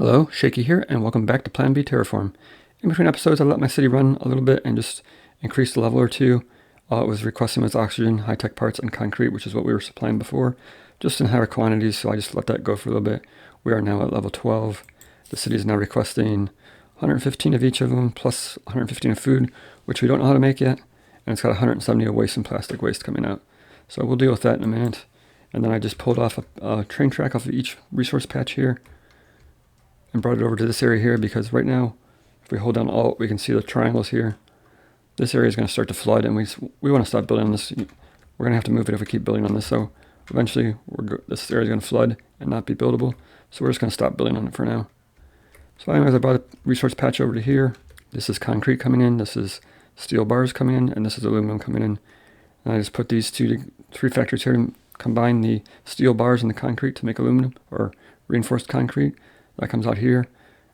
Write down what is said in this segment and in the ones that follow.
Hello, Shaky here, and welcome back to Plan B Terraform. In between episodes, I let my city run a little bit and just increased a level or two. All it was requesting was oxygen, high-tech parts, and concrete, which is what we were supplying before, just in higher quantities, so I just let that go for a little bit. We are now at level 12. The city is now requesting 115 of each of them, plus 115 of food, which we don't know how to make yet, and it's got 170 of waste and plastic waste coming out. So we'll deal with that in a minute. And then I just pulled off a train track off of each resource patch here, and brought it over to this area here because right now, if we hold down Alt, we can see the triangles here. This area is going to start to flood, and we want to stop building on this. We're going to have to move it if we keep building on this. So eventually, this area is going to flood and not be buildable. So we're just going to stop building on it for now. So anyways, I brought a resource patch over to here. This is concrete coming in. This is steel bars coming in, and this is aluminum coming in. And I just put these three factories here and combine the steel bars and the concrete to make aluminum or reinforced concrete. That comes out here,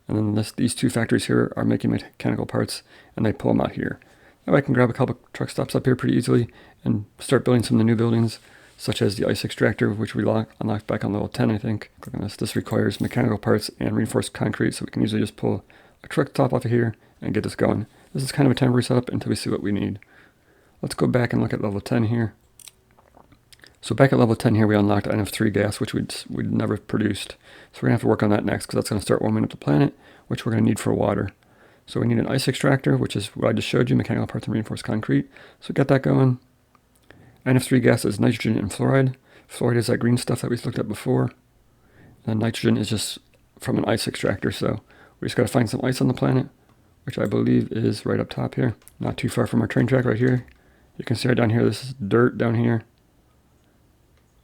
and then these two factories here are making mechanical parts, and they pull them out here. Now I can grab a couple truck stops up here pretty easily and start building some of the new buildings, such as the ice extractor, which we unlocked back on level 10, I think. Click on this. This requires mechanical parts and reinforced concrete, so we can usually just pull a truck top off of here and get this going. This is kind of a temporary setup until we see what we need. Let's go back and look at level 10 here. So back at level 10 here, we unlocked NF3 gas, which we'd never produced. So we're going to have to work on that next, because that's going to start warming up the planet, which we're going to need for water. So we need an ice extractor, which is what I just showed you, mechanical parts and reinforced concrete. So get that going. NF3 gas is nitrogen and fluoride. Fluoride is that green stuff that we looked at before. And nitrogen is just from an ice extractor. So we just got to find some ice on the planet, which I believe is right up top here. Not too far from our train track right here. You can see right down here, this is dirt down here.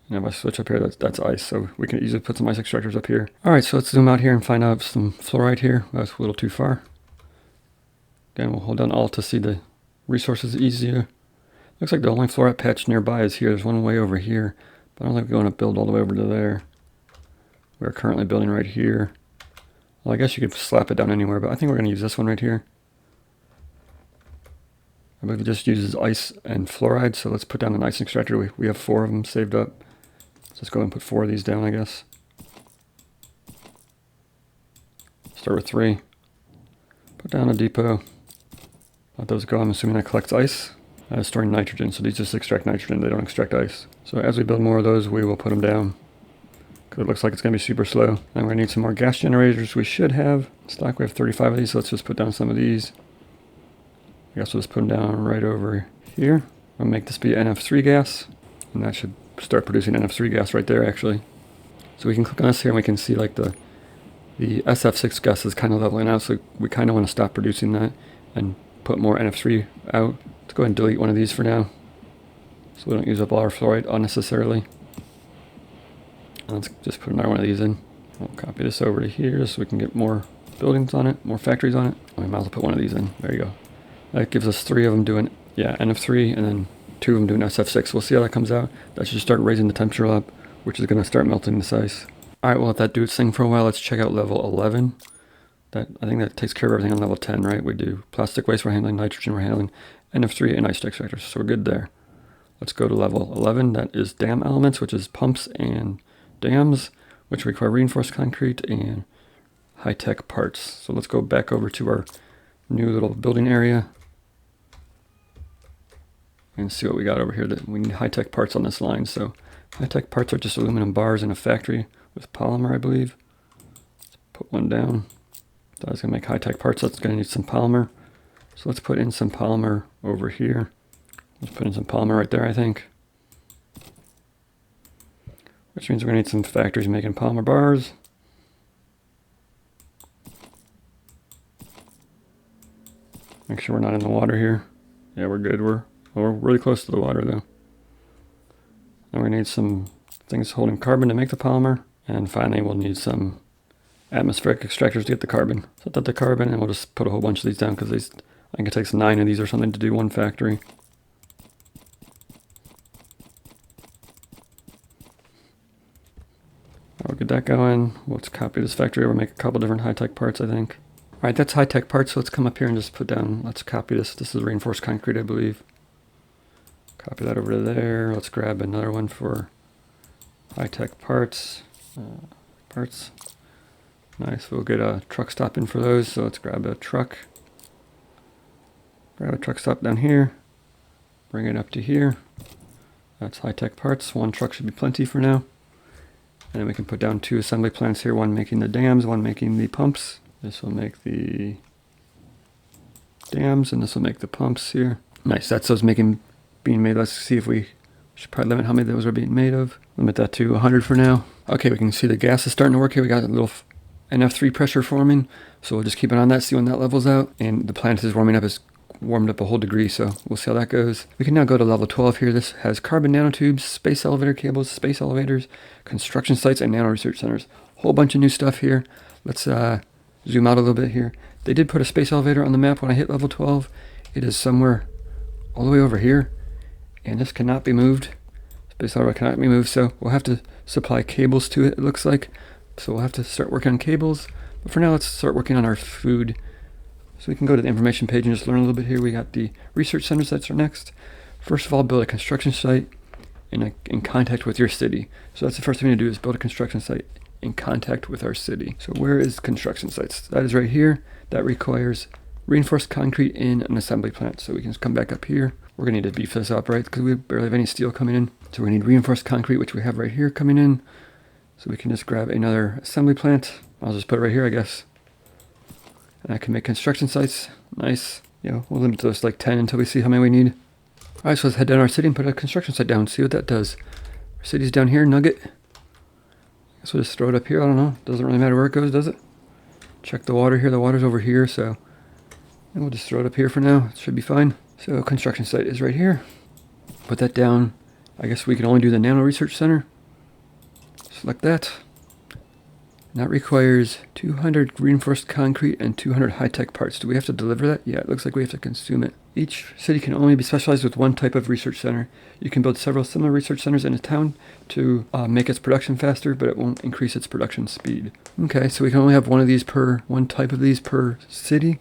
And if I switch up here, that's ice, so we can easily put some ice extractors up here. Alright, so let's zoom out here and find out some fluoride here. That's a little too far. Again, we'll hold down Alt to see the resources easier. Looks like the only fluoride patch nearby is here. There's one way over here, but I don't think we're going to build all the way over to there. We're currently building right here. Well, I guess you could slap it down anywhere, but I think we're going to use this one right here. I believe it just uses ice and fluoride, so let's put down an ice extractor. We have 4 of them saved up. Let's go and put 4 of these down, I guess. Start with 3. Put down a depot. Let those go. I'm assuming that collects ice. Storing nitrogen, so these just extract nitrogen. They don't extract ice. So as we build more of those, we will put them down, because it looks like it's going to be super slow. And we're going to need some more gas generators. We should have stock. We have 35 of these, so let's just put down some of these. I guess we'll just put them down right over here. I'll make this be NF3 gas, and that should start producing NF3 gas right there, actually. So we can click on this here and we can see like the SF6 gas is kind of leveling out, so we kind of want to stop producing that and put more NF3 out. Let's go ahead and delete one of these for now, so we don't use up all our fluoride unnecessarily. And let's just put another one of these in. We'll copy this over to here so we can get more buildings on it, more factories on it. We might as well put one of these in. There you go. That gives us 3 of them doing, NF3, and then 2 of them doing SF6. We'll see how that comes out. That should start raising the temperature up, which is going to start melting this ice. Alright, we'll let that do its thing for a while. Let's check out level 11. I think that takes care of everything on level 10, right? We do plastic waste, we're handling nitrogen, we're handling NF3 and ice extractors, so we're good there. Let's go to level 11. That is dam elements, which is pumps and dams, which require reinforced concrete and high-tech parts. So let's go back over to our new little building area and see what we got over here. That we need high-tech parts on this line. So high-tech parts are just aluminum bars in a factory with polymer, I believe. Let's put one down. That's going to make high-tech parts. That's going to need some polymer. So let's put in some polymer over here. Let's put in some polymer right there, I think. Which means we're going to need some factories making polymer bars. Make sure we're not in the water here. Yeah, we're good. We're really close to the water, though. And we need some things holding carbon to make the polymer. And finally, we'll need some atmospheric extractors to get the carbon. Set that to carbon, and we'll just put a whole bunch of these down, because I think it takes 9 of these or something to do one factory. We'll get that going. Let's copy this factory over, make a couple different high-tech parts, I think. Alright, that's high-tech parts, so let's come up here and just put down, let's copy this. This is reinforced concrete, I believe. Copy that over to there. Let's grab another one for high-tech parts. Nice, we'll get a truck stop in for those, so let's grab a truck. Grab a truck stop down here. Bring it up to here. That's high-tech parts. One truck should be plenty for now. And then we can put down 2 assembly plants here, one making the dams, one making the pumps. This will make the dams, and this will make the pumps here. Nice, that's those being made. Let's see if we should probably limit how many of those are being made of. Limit that to 100 for now. Okay, we can see the gas is starting to work here. We got a little NF3 pressure forming, so we'll just keep an eye on that, see when that levels out. And the plant is warming up, it's warmed up a whole degree, so we'll see how that goes. We can now go to level 12 here. This has carbon nanotubes, space elevator cables, space elevators, construction sites, and nano research centers. Whole bunch of new stuff here. Let's zoom out a little bit here. They did put a space elevator on the map when I hit level 12. It is somewhere all the way over here, and this cannot be moved. Space elevator cannot be moved, so we'll have to supply cables to it, it looks like. So we'll have to start working on cables. But for now, let's start working on our food. So we can go to the information page and just learn a little bit here. We got the research center sites are next. First of all, build a construction site in contact with your city. So that's the first thing we need to do, is build a construction site in contact with our city. So where is construction sites? That is right here. That requires reinforced concrete in an assembly plant. So we can just come back up here. We're gonna need to beef this up, right? Because we barely have any steel coming in. So we need reinforced concrete, which we have right here coming in. So we can just grab another assembly plant. I'll just put it right here, I guess. And I can make construction sites. Nice. We'll limit those to like 10 until we see how many we need. All right, so let's head down our city and put a construction site down, see what that does. Our city's down here, Nugget. Guess we'll just throw it up here, I don't know. Doesn't really matter where it goes, does it? Check the water here, the water's over here, so and we'll just throw it up here for now. It should be fine. So construction site is right here. Put that down. I guess we can only do the nano research center. Select that. And that requires 200 reinforced concrete and 200 high-tech parts. Do we have to deliver that? Yeah, it looks like we have to consume it. Each city can only be specialized with one type of research center. You can build several similar research centers in a town to make its production faster, but it won't increase its production speed. Okay, so we can only have one type of these per city.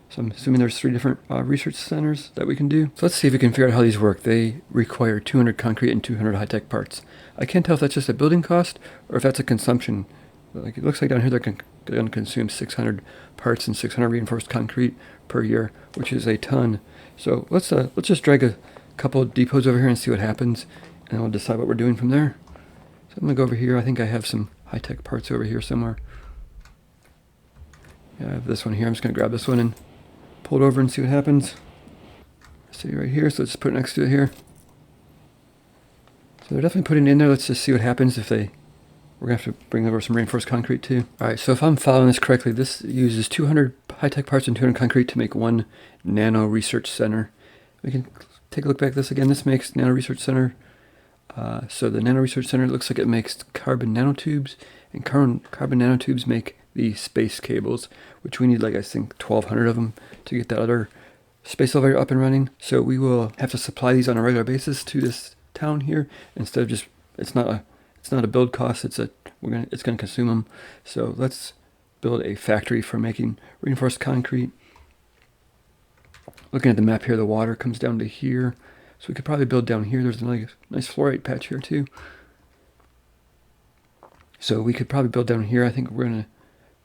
So I'm assuming there's 3 different research centers that we can do. So let's see if we can figure out how these work. They require 200 concrete and 200 high-tech parts. I can't tell if that's just a building cost or if that's a consumption. Like, it looks like down here they're going to consume 600 parts and 600 reinforced concrete per year, which is a ton. So let's just drag a couple of depots over here and see what happens, and we'll decide what we're doing from there. So I'm going to go over here. I think I have some high-tech parts over here somewhere. Yeah, I have this one here. I'm just going to grab this one and pull it over and see what happens. See right here, so let's put it next to it here. So they're definitely putting it in there. Let's just see what happens if they... We're going to have to bring over some reinforced concrete too. Alright, so if I'm following this correctly, this uses 200 high-tech parts and 200 concrete to make one nano research center. We can take a look back at this again. This makes nano research center. So the nano research center looks like it makes carbon nanotubes, and carbon nanotubes make the space cables, which we need like I think 1,200 of them to get that other space elevator up and running. So we will have to supply these on a regular basis to this town here instead of just it's not a build cost. It's gonna consume them. So let's build a factory for making reinforced concrete. Looking at the map here, the water comes down to here, so we could probably build down here. There's a nice fluorite patch here too. So we could probably build down here. I think we're gonna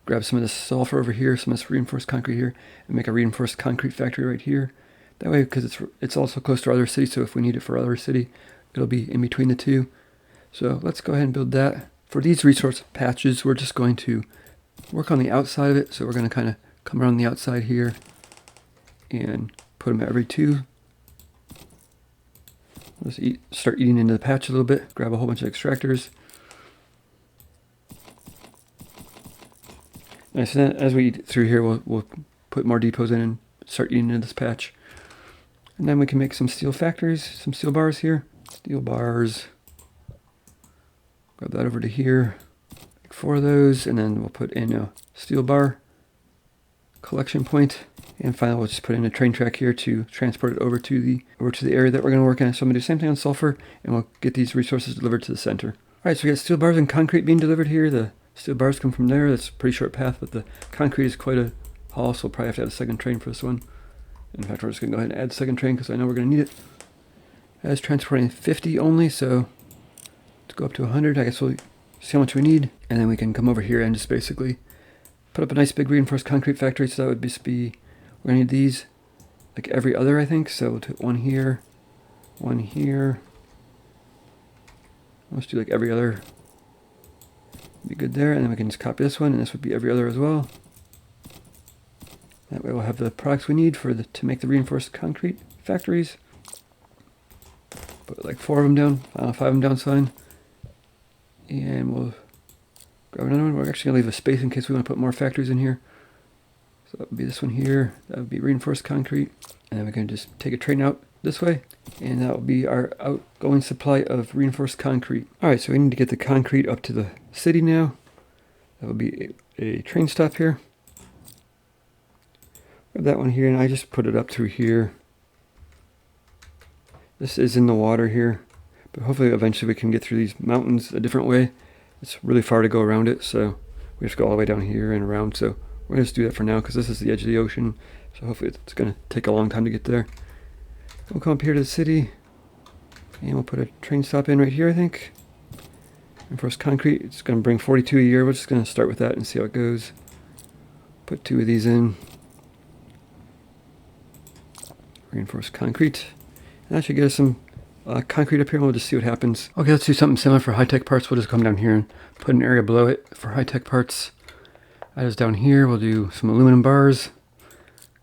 grab some of this sulfur over here, some of this reinforced concrete here, and make a reinforced concrete factory right here. That way, because it's also close to our other city, so if we need it for our other city, it'll be in between the two. So let's go ahead and build that. For these resource patches, we're just going to work on the outside of it. So we're going to kind of come around the outside here and put them every 2. Let's start eating into the patch a little bit. Grab a whole bunch of extractors. Nice. And as we eat through here, we'll put more depots in and start eating into this patch. And then we can make some steel factories, some steel bars here. Steel bars. Grab that over to here, make 4 of those, and then we'll put in a steel bar collection point. And finally, we'll just put in a train track here to transport it over to the area that we're going to work on. So I'm going to do the same thing on sulfur, and we'll get these resources delivered to the center. All right, so we got steel bars and concrete being delivered here. The steel bars come from there. That's a pretty short path, but the concrete is quite a haul, so we'll probably have to add a second train for this one. In fact, we're just going to go ahead and add a second train because I know we're going to need it. That's transporting 50 only, so let's go up to 100. I guess we'll see how much we need, and then we can come over here and just basically put up a nice big reinforced concrete factory. So that would just be, we're gonna need these like every other, I think. So we'll do one here, one here. Let's do like every other. Be good there, and then we can just copy this one, and this would be every other as well. That way we'll have the products we need for to make the reinforced concrete factories. Put like 4 of them down, 5 of them down, fine. And we'll grab another one. We're actually gonna leave a space in case we want to put more factories in here. So that would be this one here. That would be reinforced concrete. And then we can just take a train out this way, and that will be our outgoing supply of reinforced concrete. All right, so we need to get the concrete up to the city now. That will be a train stop here. Grab that one here, and I just put it up through here. This is in the water here, but hopefully eventually we can get through these mountains a different way. It's really far to go around it, so we have to go all the way down here and around. So we're gonna just do that for now because this is the edge of the ocean. So hopefully it's gonna take a long time to get there. We'll come up here to the city, and we'll put a train stop in right here, I think. Reinforced concrete, it's going to bring 42 a year. We're just going to start with that and see how it goes. Put 2 of these in. Reinforced concrete. And that should get us some concrete up here, and we'll just see what happens. Okay, let's do something similar for high-tech parts. We'll just come down here and put an area below it for high-tech parts. That is down here. We'll do some aluminum bars.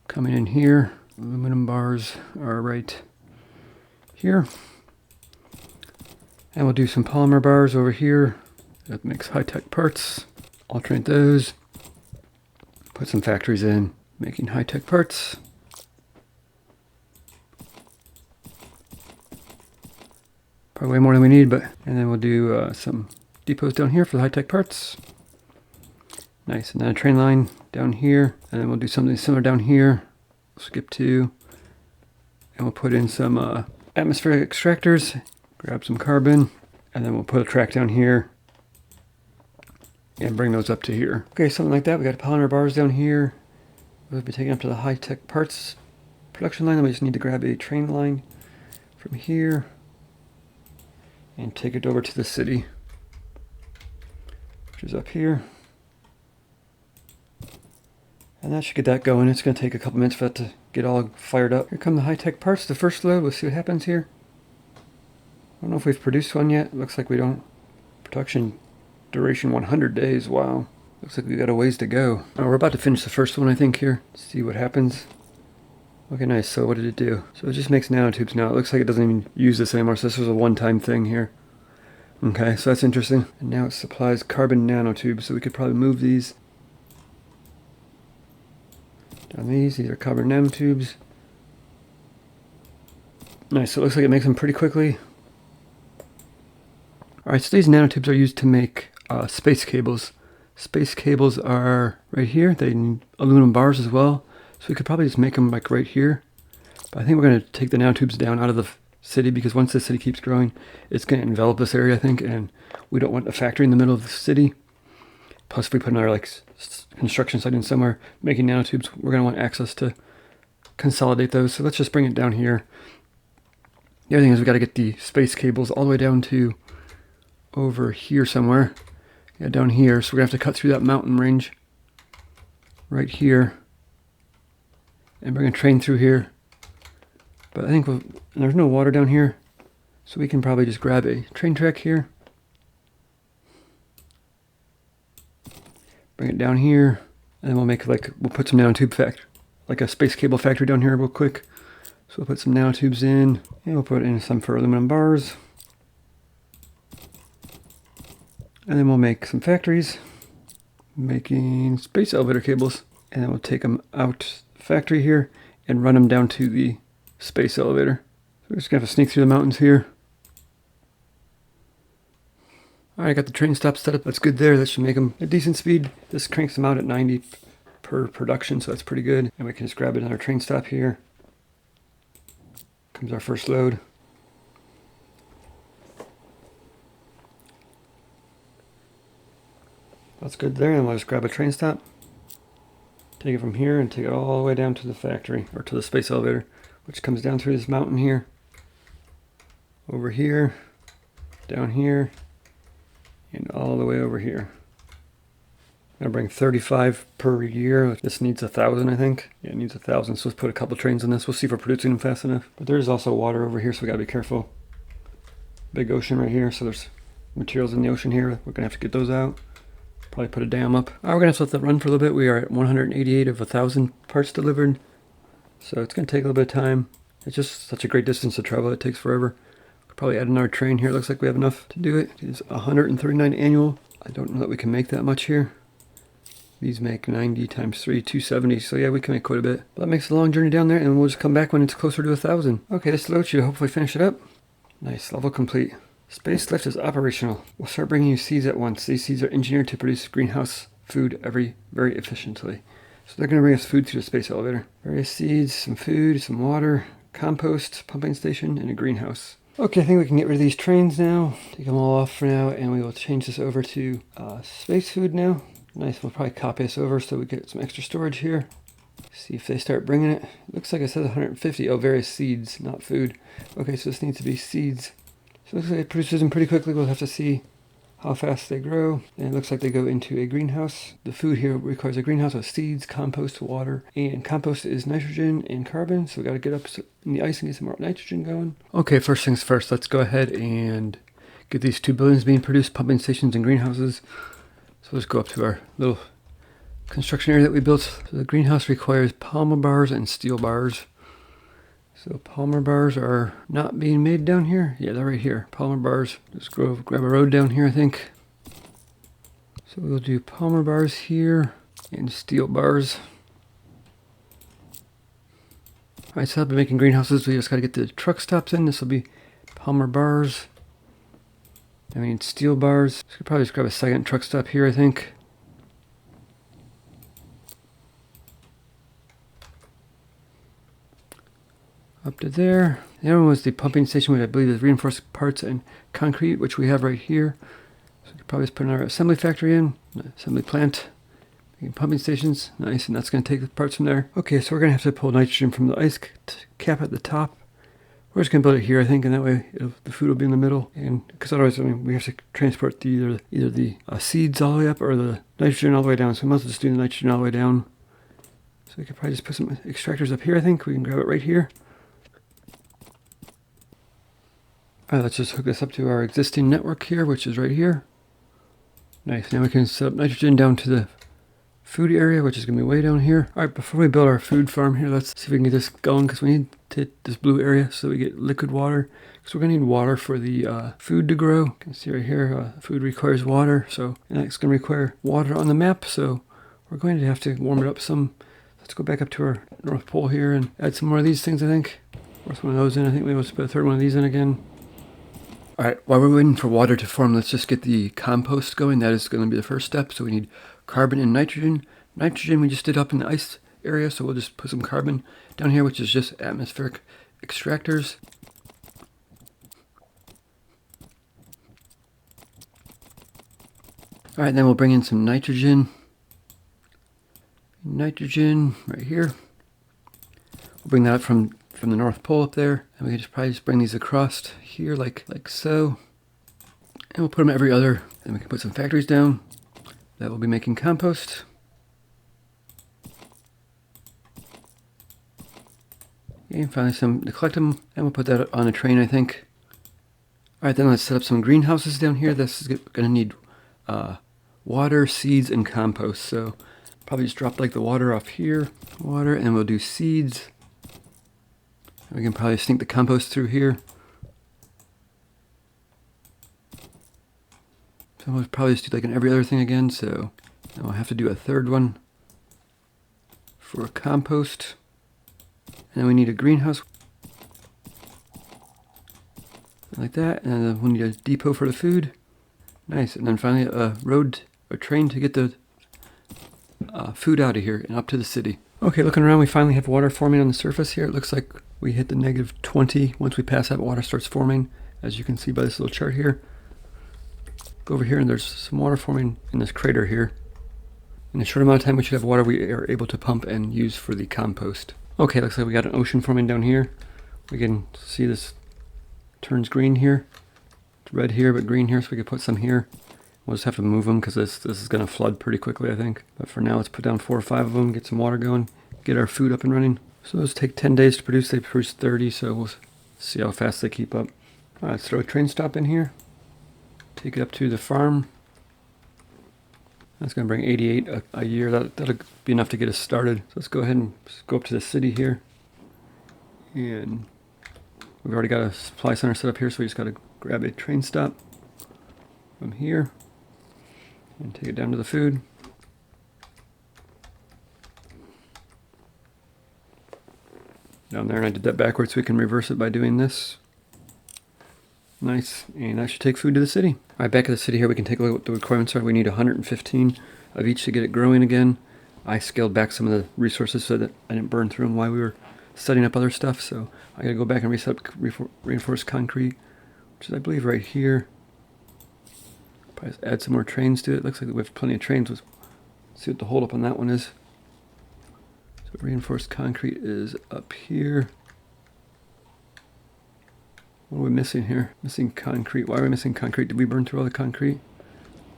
Coming in here. Aluminum bars are right here. And we'll do some polymer bars over here. That makes high-tech parts. Alternate those. Put some factories in, making high-tech parts. Probably way more than we need, but... And then we'll do some depots down here for the high-tech parts. Nice, and then a train line down here. And then we'll do something similar down here. Skip 2, and we'll put in some atmospheric extractors, grab some carbon, and then we'll put a track down here and bring those up to here. Okay, something like that. We got polymer bars down here. We'll be taking up to the high-tech parts production line. Then we just need to grab a train line from here and take it over to the city, which is up here. And that should get that going. It's going to take a couple minutes for that to get all fired up. Here come the high-tech parts, the first load. We'll see what happens here. I don't know if we've produced one yet. It looks like we don't. Production duration 100 days. Wow. Looks like we got a ways to go. Oh, we're about to finish the first one, I think, here. See what happens. Okay, nice. So what did it do? So it just makes nanotubes now. It looks like it doesn't even use this anymore. So this was a one-time thing here. Okay, so that's interesting. And now it supplies carbon nanotubes. So we could probably move these. Down these are carbon nanotubes. Nice, so it looks like it makes them pretty quickly. Alright, so these nanotubes are used to make space cables. Space cables are right here. They need aluminum bars as well. So we could probably just make them like right here. But I think we're going to take the nanotubes down out of the city because once the city keeps growing, it's going to envelop this area, I think. And we don't want a factory in the middle of the city. Plus, if we put another like construction site in somewhere making nanotubes, we're going to want access to consolidate those. So let's just bring it down here. The other thing is we got to get the space cables all the way down to over here somewhere. Yeah, down here. So we're going to have to cut through that mountain range right here and bring a train through here. But I think there's no water down here, so we can probably just grab a train track here. Bring it down here, and then we'll put some nanotube like a space cable factory down here real quick. So we'll put some nanotubes in, and we'll put in some for aluminum bars. And then we'll make some factories, making space elevator cables. And then we'll take them out the factory here and run them down to the space elevator. So we're just gonna have to sneak through the mountains here. Alright, I got the train stop set up. That's good there. That should make them a decent speed. This cranks them out at 90 per production, so that's pretty good. And we can just grab another train stop here. Comes our first load. That's good there, and we'll just grab a train stop. Take it from here and take it all the way down to the factory, or to the space elevator, which comes down through this mountain here. Over here, down here, and all the way over here. Gonna bring 35 per year. This needs 1,000, I think. Yeah, it needs 1,000, so let's put a couple trains on this. We'll see if we're producing them fast enough. But there's also water over here, so we gotta be careful. Big ocean right here, so there's materials in the ocean here. We're gonna have to get those out. Probably put a dam up. We're gonna have to let that run for a little bit. We are at 188 of 1,000 parts delivered. So it's gonna take a little bit of time. It's just such a great distance to travel. It takes forever. Could probably add another train here. It looks like we have enough to do it. It's 139 annual. I don't know that we can make that much here. These make 90 times 3, 270. So yeah, we can make quite a bit. But that makes a long journey down there, and we'll just come back when it's closer to 1,000. Okay, this load should hopefully finish it up. Nice, level complete. Space lift is operational. We'll start bringing you seeds at once. These seeds are engineered to produce greenhouse food very efficiently. So they're going to bring us food through the space elevator. Various seeds, some food, some water, compost, pumping station, and a greenhouse. Okay, I think we can get rid of these trains now. Take them all off for now, and we will change this over to space food now. Nice, we'll probably copy this over so we get some extra storage here. See if they start bringing it. Looks like it says 150. Oh, various seeds, not food. Okay, so this needs to be seeds. So it looks like it produces them pretty quickly. We'll have to see how fast they grow. And it looks like they go into a greenhouse. The food here requires a greenhouse with seeds, compost, water, and compost is nitrogen and carbon. So we got to get up in the ice and get some more nitrogen going. Okay, first things first, let's go ahead and get these 2 buildings being produced, pumping stations and greenhouses. So let's go up to our little construction area that we built. So the greenhouse requires polymer bars and steel bars. So polymer bars are not being made down here. Yeah, they're right here. Polymer bars. Just go grab a road down here, I think. So we'll do polymer bars here and steel bars. Alright, so I've been making greenhouses. We just got to get the truck stops in. This will be polymer bars. And we need steel bars. So we could probably just grab a second truck stop here, I think. Up to there. The other one was the pumping station, which I believe is reinforced parts and concrete, which we have right here. So we could probably just put another assembly factory in, assembly plant, making pumping stations. Nice, and that's going to take the parts from there. Okay, so we're going to have to pull nitrogen from the ice cap at the top. We're just going to build it here, I think, and that way the food will be in the middle. And because otherwise, I mean, we have to transport either the seeds all the way up or the nitrogen all the way down. So we might as well just do the nitrogen all the way down. So we could probably just put some extractors up here, I think. We can grab it right here. Alright, let's just hook this up to our existing network here, which is right here. Nice, now we can set up nitrogen down to the food area, which is going to be way down here. Alright, before we build our food farm here, let's see if we can get this going, because we need to hit this blue area so we get liquid water. So we're going to need water for the food to grow. You can see right here, food requires water, and that's going to require water on the map, so we're going to have to warm it up some. Let's go back up to our North Pole here and add some more of these things, I think. Fourth one of those in, I think we must put a third one of these in again. Alright, while we're waiting for water to form, let's just get the compost going. That is going to be the first step. So we need carbon and nitrogen. Nitrogen we just did up in the ice area, so we'll just put some carbon down here, which is just atmospheric extractors. Alright, then we'll bring in some nitrogen. Nitrogen right here. We'll bring that up from the North Pole up there, and we can probably just bring these across here like so, and we'll put them every other, and we can put some factories down that will be making compost. And finally some to collect them, and we'll put that on a train, I think. Alright, then let's set up some greenhouses down here. This is going to need water, seeds, and compost, so probably just drop like the water off here, and we'll do seeds. We can probably sink the compost through here. So we'll probably just do like an every other thing again. So then we'll have to do a third one for compost. And then we need a greenhouse. Like that. And then we'll need a depot for the food. Nice. And then finally a train to get the food out of here and up to the city. Okay, looking around, we finally have water forming on the surface here. It looks like we hit the -20. Once we pass that, water starts forming, as you can see by this little chart here. Go over here, and there's some water forming in this crater here. In a short amount of time, we should have water we are able to pump and use for the compost. Okay, looks like we got an ocean forming down here. We can see this turns green here. It's red here, but green here, so we can put some here. We'll just have to move them because this is going to flood pretty quickly, I think. But for now, let's put down 4 or 5 of them, get some water going, get our food up and running. So those take 10 days to produce. They produce 30, so we'll see how fast they keep up. All right, let's throw a train stop in here. Take it up to the farm. That's going to bring 88 a year. That'll be enough to get us started. So let's go ahead and go up to the city here. And we've already got a supply center set up here, so we just got to grab a train stop from here and take it down to the food. Down there, and I did that backwards so we can reverse it by doing this. Nice, and I should take food to the city. All right, back at the city here, we can take a look at what the requirements are. We need 115 of each to get it growing again. I scaled back some of the resources so that I didn't burn through them while we were setting up other stuff, so I gotta go back and reset up reinforced concrete, which is, I believe, right here. Probably just add some more trains to it. Looks like we have plenty of trains. Let's see what the holdup on that one is. So reinforced concrete is up here. What are we missing here? Missing concrete. Why are we missing concrete? Did we burn through all the concrete?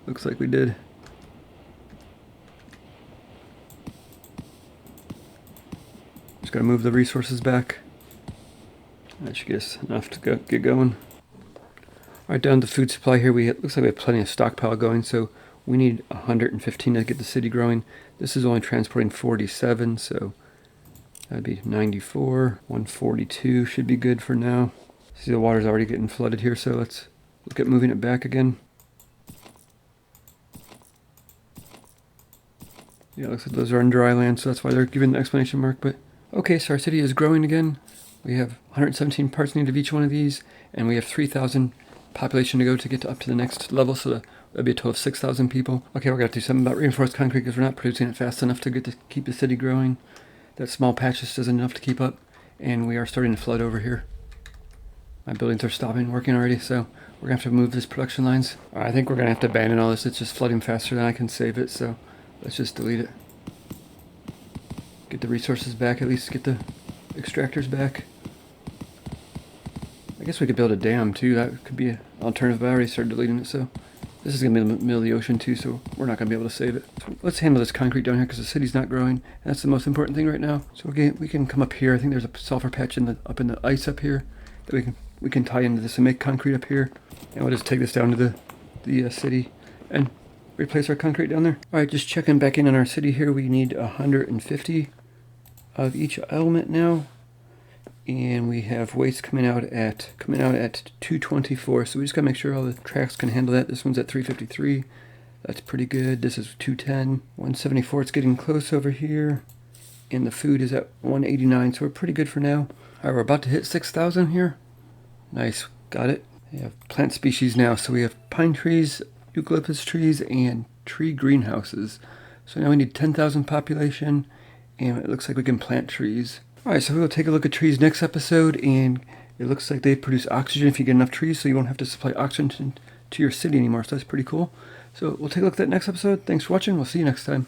Looks like we did. Just gotta move the resources back. That should get us enough to get going. Alright, down to the food supply here. Looks like we have plenty of stockpile going, so we need 115 to get the city growing. This is only transporting 47, so that'd be 94. 142 should be good for now. See, the water's already getting flooded here, so let's look at moving it back again. Yeah, looks like those are on dry land, so that's why they're giving the exclamation mark. But okay, so our city is growing again. We have 117 parts needed of each one of these, and we have 3,000 population to go to get up to the next level, so that'd be a total of 6,000 people. Okay, we're gonna have to do something about reinforced concrete because we're not producing it fast enough to keep the city growing. That small patch just isn't enough to keep up, and we are starting to flood over here. My buildings are stopping working already, so we're gonna have to move these production lines. All right, I think we're gonna have to abandon all this. It's just flooding faster than I can save it, so let's just delete it. Get the resources back, at least get the extractors back. I guess we could build a dam too. That could be an alternative, but I already started deleting it, so this is gonna be in the middle of the ocean too, so we're not gonna be able to save it. So let's handle this concrete down here because the city's not growing. And that's the most important thing right now. So we can come up here. I think there's a sulfur patch up in the ice up here that we can tie into this and make concrete up here, and we'll just take this down to the city and replace our concrete down there. All right, just checking back in on our city here. We need 150 of each element now, and we have waste coming out at 224. So we just gotta make sure all the tracks can handle that. This one's at 353. That's pretty good. This is 210. 174. It's getting close over here, and the food is at 189. So we're pretty good for now. All right, we're about to hit 6,000 here. Nice, got it. We have plant species now, so we have pine trees, eucalyptus trees, and tree greenhouses. So now we need 10,000 population, and it looks like we can plant trees. All right, so we'll take a look at trees next episode, and it looks like they produce oxygen if you get enough trees, so you won't have to supply oxygen to your city anymore, so that's pretty cool. So we'll take a look at that next episode. Thanks for watching. We'll see you next time.